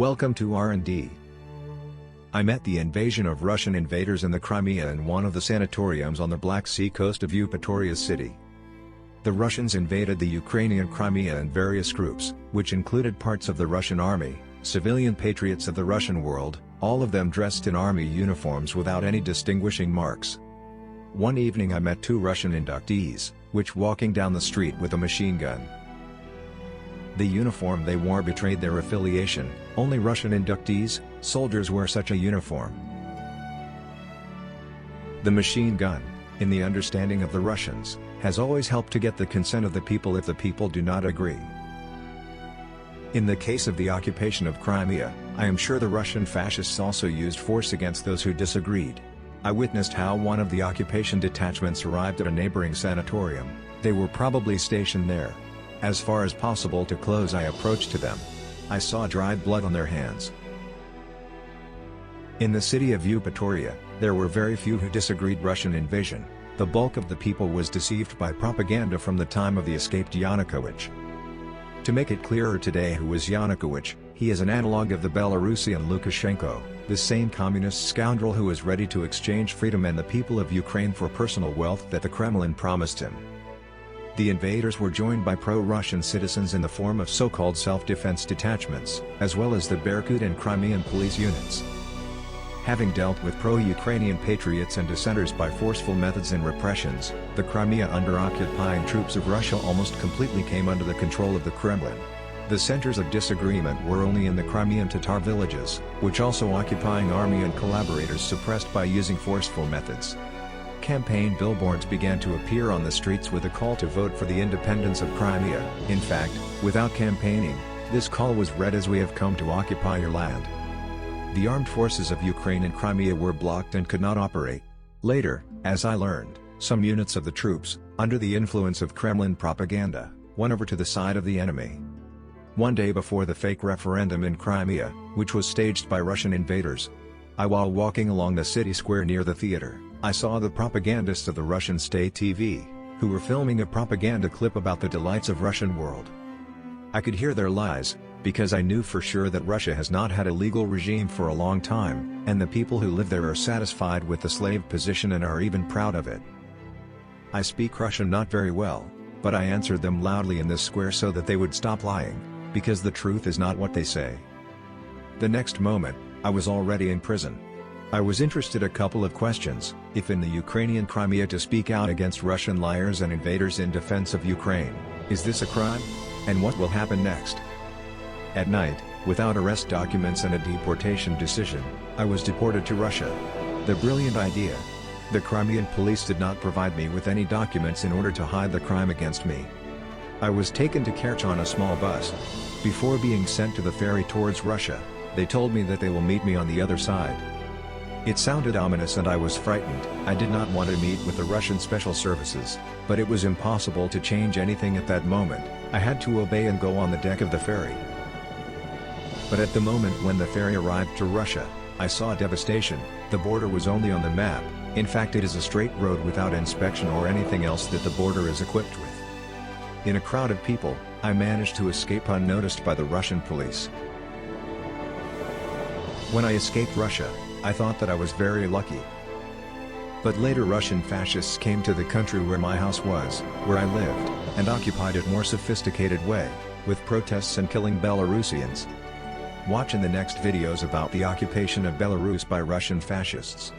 Welcome to R&D. I met the invasion of Russian invaders in the Crimea in one of the sanatoriums on the Black Sea coast of Eupatoria city. The Russians invaded the Ukrainian Crimea in various groups, which included parts of the Russian army, civilian patriots of the Russian world, all of them dressed in army uniforms without any distinguishing marks. One evening I met two Russian inductees, which walking down the street with a machine gun. The uniform they wore betrayed their affiliation. Only Russian inductees, soldiers wear such a uniform. The machine gun, in the understanding of the Russians, has always helped to get the consent of the people if the people do not agree. In the case of the occupation of Crimea, I am sure the Russian fascists also used force against those who disagreed. I witnessed how one of the occupation detachments arrived at a neighboring sanatorium. They were probably stationed there. As far as possible to close, I approached to them. I saw dried blood on their hands. In the city of Eupatoria, there were very few who disagreed Russian invasion. The bulk of the people was deceived by propaganda from the time of the escaped Yanukovych. To make it clearer today who was Yanukovych, he is an analog of the Belarusian Lukashenko, the same communist scoundrel who is ready to exchange freedom and the people of Ukraine for personal wealth that the Kremlin promised him. The invaders were joined by pro-Russian citizens in the form of so-called self-defense detachments, as well as the Berkut and Crimean police units. Having dealt with pro-Ukrainian patriots and dissenters by forceful methods and repressions, the Crimea under occupying troops of Russia almost completely came under the control of the Kremlin. The centers of disagreement were only in the Crimean Tatar villages, which also occupying army and collaborators suppressed by using forceful methods. Campaign billboards began to appear on the streets with a call to vote for the independence of Crimea. In fact, without campaigning, this call was read as "We have come to occupy your land." The armed forces of Ukraine and Crimea were blocked and could not operate. Later, as I learned, some units of the troops, under the influence of Kremlin propaganda, went over to the side of the enemy. One day before the fake referendum in Crimea, which was staged by Russian invaders, while walking along the city square near the theater, I saw the propagandists of the Russian state TV, who were filming a propaganda clip about the delights of Russian world. I could hear their lies, because I knew for sure that Russia has not had a legal regime for a long time, and the people who live there are satisfied with the slave position and are even proud of it. I speak Russian not very well, but I answered them loudly in this square so that they would stop lying, because the truth is not what they say. The next moment, I was already in prison. I was interested a couple of questions: if in the Ukrainian Crimea to speak out against Russian liars and invaders in defense of Ukraine, is this a crime? And what will happen next? At night, without arrest documents and a deportation decision, I was deported to Russia. The brilliant idea. The Crimean police did not provide me with any documents in order to hide the crime against me. I was taken to Kerch on a small bus. Before being sent to the ferry towards Russia, they told me that they will meet me on the other side. It sounded ominous and I was frightened. I did not want to meet with the Russian special services, but it was impossible to change anything at that moment. I had to obey and go on the deck of the ferry. But at the moment when the ferry arrived to Russia, I saw devastation. The border was only on the map. In fact, it is a straight road without inspection or anything else that the border is equipped with. In a crowd of people, I managed to escape unnoticed by the Russian police. When I escaped Russia, I thought that I was very lucky. But later Russian fascists came to the country where my house was, where I lived, and occupied it more sophisticated way, with protests and killing Belarusians. Watch in the next videos about the occupation of Belarus by Russian fascists.